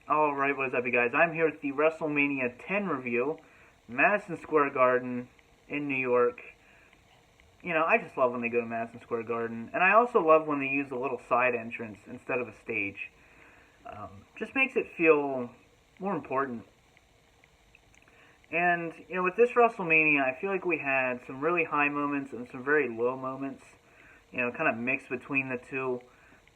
Alright, what is up, you guys? I'm here with the WrestleMania 10 review, Madison Square Garden in New York. You know, I just love when they go to Madison Square Garden, and I also love when they use a little side entrance instead of a stage. Just makes it feel more important. And, you know, with this WrestleMania, I feel like we had some really high moments and some very low moments, you know, kind of mixed between the two.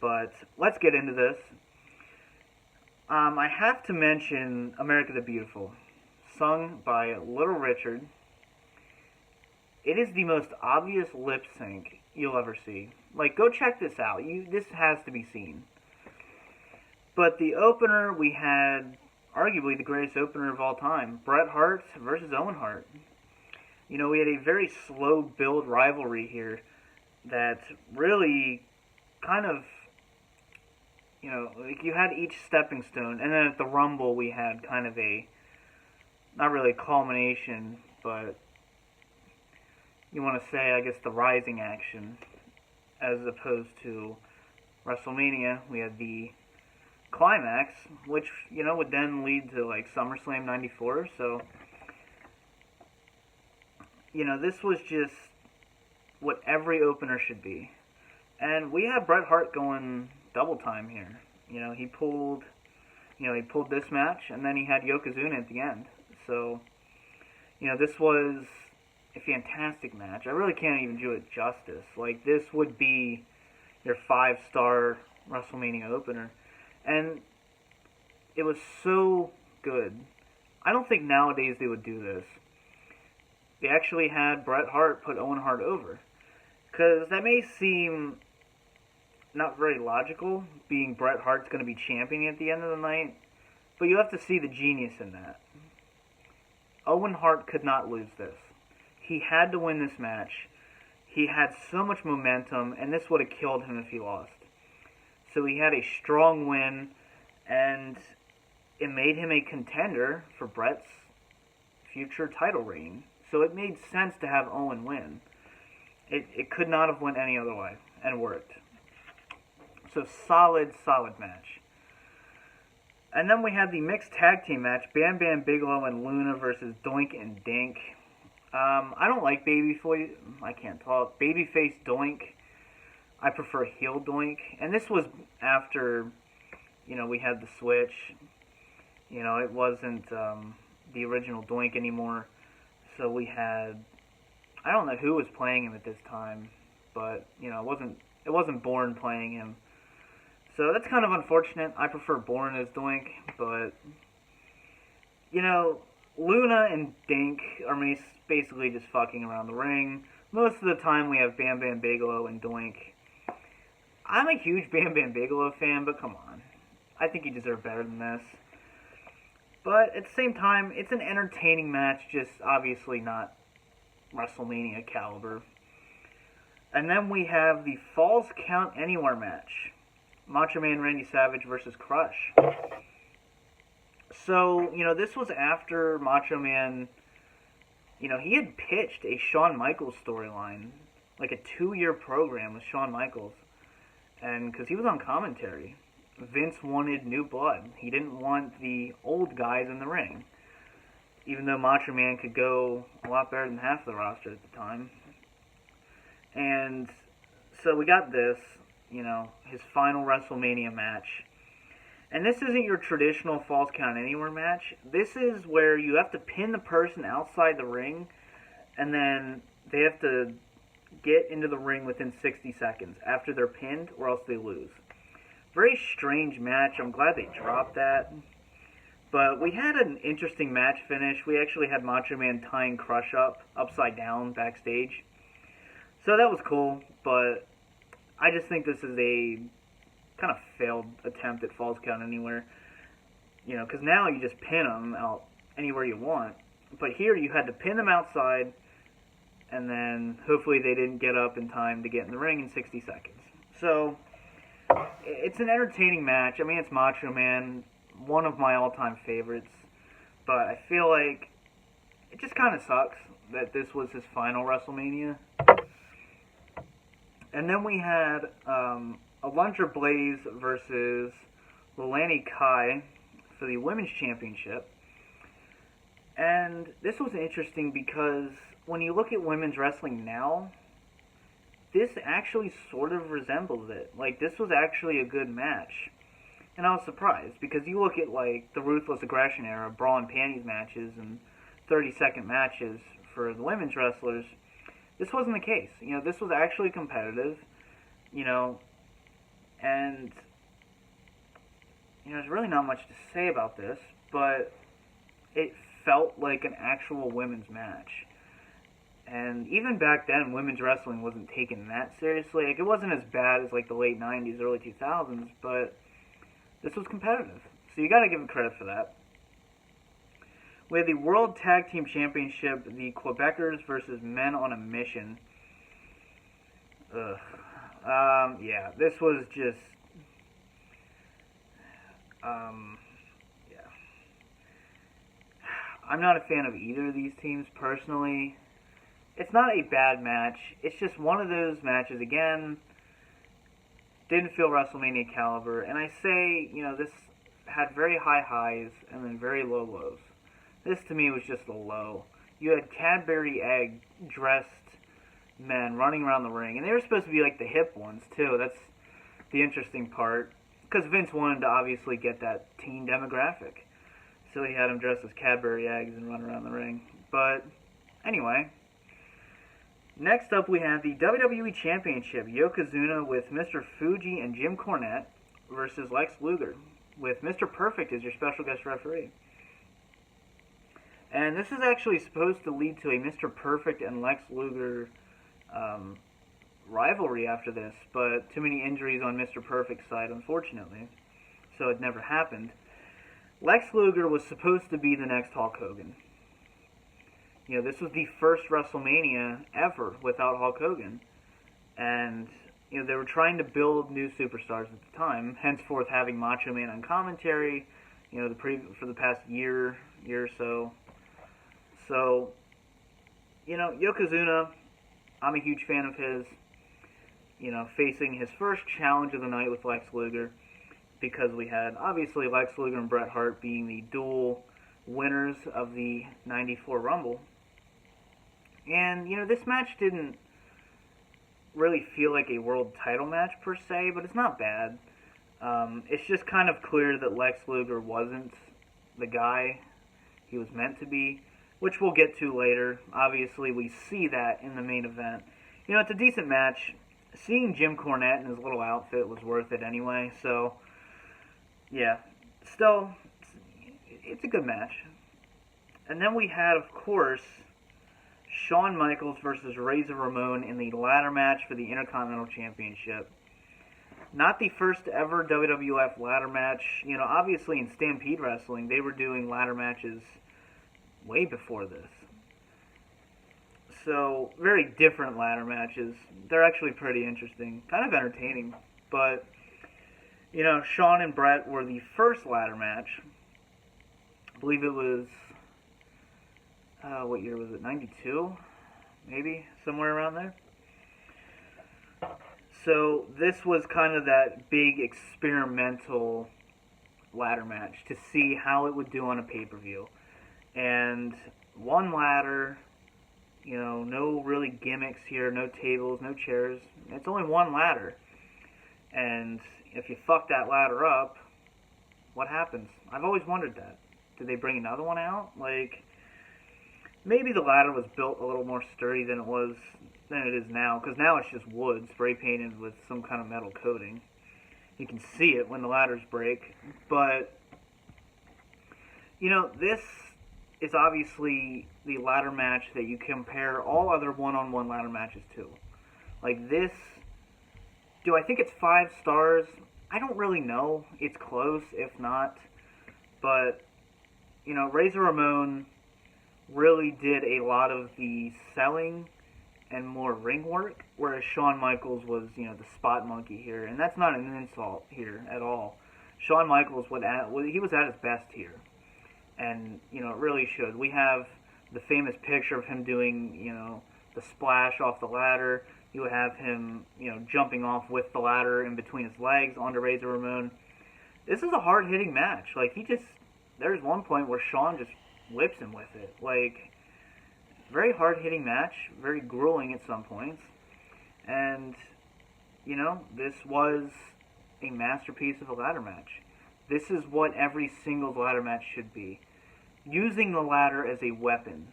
But let's get into this. I have to mention America the Beautiful, sung by Little Richard. It is the most obvious lip sync you'll ever see. Like, go check this out. This has to be seen. But the opener, we had arguably the greatest opener of all time, Bret Hart versus Owen Hart. You know, we had a very slow build rivalry here that really kind of, you know, like you had each stepping stone, and then at the Rumble we had kind of a, not really a culmination, but you want to say, I guess, the rising action, as opposed to WrestleMania. We had the climax, which, you know, would then lead to, like, SummerSlam 94, so, you know, this was just what every opener should be. And we have Bret Hart going double time here. You know, he pulled this match, and then he had Yokozuna at the end. So, you know, this was a fantastic match. I really can't even do it justice. Like, this would be your 5-star WrestleMania opener. And it was so good. I don't think nowadays they would do this. They actually had Bret Hart put Owen Hart over. Because that may seem not very logical, being Bret Hart's going to be champion at the end of the night, but you have to see the genius in that. Owen Hart could not lose this. He had to win this match. He had so much momentum, and this would have killed him if he lost. So he had a strong win, and it made him a contender for Bret's future title reign. So it made sense to have Owen win. It could not have went any other way, and worked. So solid match. And then we had the mixed tag team match, Bam Bam Bigelow and Luna versus Doink and Dink. I don't like babyface Doink. I prefer heel Doink. And this was after, you know, we had the switch. You know, it wasn't the original Doink anymore. So we had, I don't know who was playing him at this time, but, you know, it wasn't Bourne playing him. So that's kind of unfortunate. I prefer Bourne as Doink, but, you know, Luna and Dink are basically just fucking around the ring. Most of the time we have Bam Bam Bigelow and Doink. I'm a huge Bam Bam Bigelow fan, but come on. I think he deserved better than this. But at the same time, it's an entertaining match, just obviously not WrestleMania caliber. And then we have the Falls Count Anywhere match. Macho Man Randy Savage versus Crush. So, you know, this was after Macho Man, you know, he had pitched a Shawn Michaels storyline, like a 2-year program with Shawn Michaels. And because he was on commentary, Vince wanted new blood. He didn't want the old guys in the ring. Even though Macho Man could go a lot better than half the roster at the time. And so we got this, you know, his final WrestleMania match. And this isn't your traditional Falls Count Anywhere match. This is where you have to pin the person outside the ring, and then they have to get into the ring within 60 seconds after they're pinned, or else they lose. Very strange match. I'm glad they dropped that. But we had an interesting match finish. We actually had Macho Man tying Crush up upside down backstage. So that was cool, but I just think this is a kind of failed attempt at Falls Count Anywhere. You know, because now you just pin them out anywhere you want. But here you had to pin them outside, and then hopefully they didn't get up in time to get in the ring in 60 seconds. So it's an entertaining match. I mean, it's Macho Man, one of my all-time favorites. But I feel like it just kind of sucks that this was his final WrestleMania. And then we had Alundra Blaze versus Lilani Kai for the Women's Championship. And this was interesting because when you look at women's wrestling now, this actually sort of resembles it. Like, this was actually a good match. And I was surprised, because you look at, like, the Ruthless Aggression era, bra and panties matches and 30-second matches for the women's wrestlers, this wasn't the case. You know, this was actually competitive, you know, and, you know, there's really not much to say about this, but it felt like an actual women's match. And even back then, women's wrestling wasn't taken that seriously. Like, it wasn't as bad as, like, the late 90s, early 2000s, but this was competitive. So you gotta give them credit for that. We had the World Tag Team Championship, the Quebecers versus Men on a Mission. Yeah, this was just, yeah. I'm not a fan of either of these teams, personally. It's not a bad match. It's just one of those matches, again, didn't feel WrestleMania caliber. And I say, you know, this had very high highs and then very low lows. This, to me, was just a low. You had Cadbury Egg dressed men running around the ring. And they were supposed to be like the hip ones, too. That's the interesting part. Because Vince wanted to obviously get that teen demographic. So he had them dressed as Cadbury Eggs and run around the ring. But, anyway. Next up, we have the WWE Championship. Yokozuna with Mr. Fuji and Jim Cornette versus Lex Luger, with Mr. Perfect as your special guest referee. And this is actually supposed to lead to a Mr. Perfect and Lex Luger rivalry after this, but too many injuries on Mr. Perfect's side, unfortunately, so it never happened. Lex Luger was supposed to be the next Hulk Hogan. You know, this was the first WrestleMania ever without Hulk Hogan. And, you know, they were trying to build new superstars at the time, henceforth having Macho Man on commentary, you know, for the past year or so. So, you know, Yokozuna, I'm a huge fan of his, you know, facing his first challenge of the night with Lex Luger, because we had, obviously, Lex Luger and Bret Hart being the dual winners of the '94 Rumble. And, you know, this match didn't really feel like a world title match per se, but it's not bad. It's just kind of clear that Lex Luger wasn't the guy he was meant to be, which we'll get to later. Obviously, we see that in the main event. You know, it's a decent match. Seeing Jim Cornette in his little outfit was worth it anyway, so, yeah. Still, it's a good match. And then we had, of course, Shawn Michaels versus Razor Ramon in the ladder match for the Intercontinental Championship. Not the first ever WWF ladder match. You know, obviously in Stampede Wrestling, they were doing ladder matches way before this. So, very different ladder matches. They're actually pretty interesting. Kind of entertaining. But, you know, Shawn and Bret were the first ladder match. I believe it was, what year was it? 92? Maybe? Somewhere around there? So, this was kind of that big experimental ladder match to see how it would do on a pay-per-view. And one ladder, you know, no really gimmicks here, no tables, no chairs. It's only one ladder. And if you fuck that ladder up, what happens? I've always wondered that. Did they bring another one out? Like, maybe the ladder was built a little more sturdy than it is now, because now it's just wood spray painted with some kind of metal coating. You can see it when the ladders break. But, you know, this is obviously the ladder match that you compare all other one-on-one ladder matches to. Like this, do I think it's 5 stars? I don't really know. It's close, if not. But, you know, Razor Ramon really did a lot of the selling and more ring work, whereas Shawn Michaels was, you know, the spot monkey here. And that's not an insult here at all. Shawn Michaels, he was at his best here. And, you know, it really should. We have the famous picture of him doing, you know, the splash off the ladder. You have him, you know, jumping off with the ladder in between his legs onto Razor Ramon. This is a hard-hitting match. Like, he just there's one point where Shawn just whips him with it. Like, very hard-hitting match, very grueling at some points. And, you know, this was a masterpiece of a ladder match. This is what every singles ladder match should be. Using the ladder as a weapon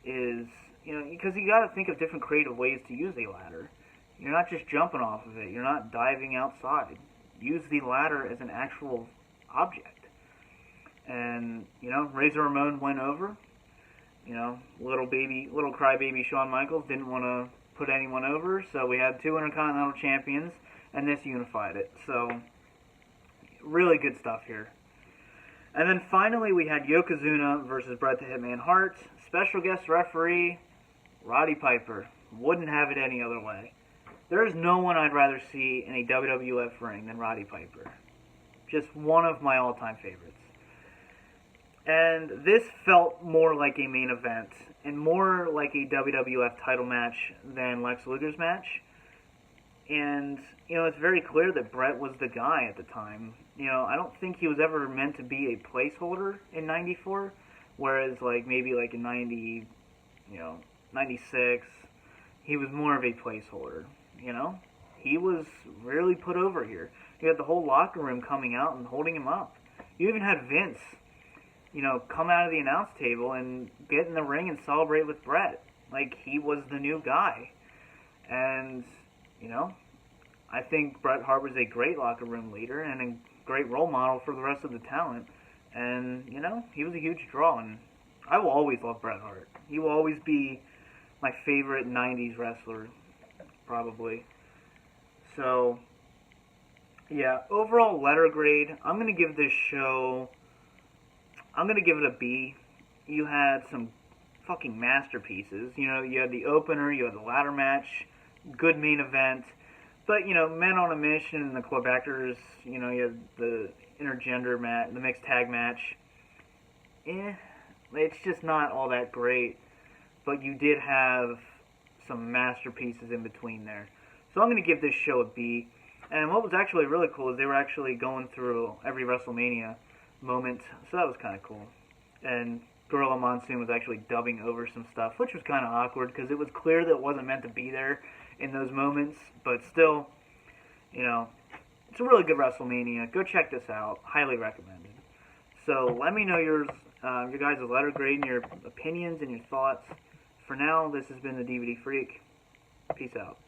is, you know, because you got to think of different creative ways to use a ladder. You're not just jumping off of it. You're not diving outside. Use the ladder as an actual object. And, you know, Razor Ramon went over. You know, little crybaby Shawn Michaels didn't want to put anyone over, so we had two Intercontinental Champions, and this unified it. So, really good stuff here. And then finally we had Yokozuna versus Bret the Hitman Hart. Special guest referee, Roddy Piper. Wouldn't have it any other way. There is no one I'd rather see in a WWF ring than Roddy Piper. Just one of my all-time favorites. And this felt more like a main event and more like a WWF title match than Lex Luger's match. And, you know, it's very clear that Bret was the guy at the time. You know, I don't think he was ever meant to be a placeholder in 94, whereas, like, maybe, like, in 96, he was more of a placeholder, you know? He was really put over here. You had the whole locker room coming out and holding him up. You even had Vince, you know, come out of the announce table and get in the ring and celebrate with Bret. Like, he was the new guy. And, you know, I think Bret Hart was a great locker room leader and a great role model for the rest of the talent. And, you know, he was a huge draw. And I will always love Bret Hart. He will always be my favorite 90s wrestler, probably. So, yeah, overall letter grade, I'm going to give this show, I'm going to give it a B. You had some fucking masterpieces. You know, you had the opener, you had the ladder match, good main event. But, you know, Men on a Mission and the Quebecers, you know, you had the intergender match, the mixed tag match. It's just not all that great. But you did have some masterpieces in between there. So I'm going to give this show a B. And what was actually really cool is they were actually going through every WrestleMania moment. So that was kind of cool. And Gorilla Monsoon was actually dubbing over some stuff, which was kind of awkward because it was clear that it wasn't meant to be there in those moments. But still, you know, it's a really good WrestleMania. Go check this out. Highly recommended. So let me know your guys' letter grade and your opinions and your thoughts. For now, this has been the DVD Freak. Peace out.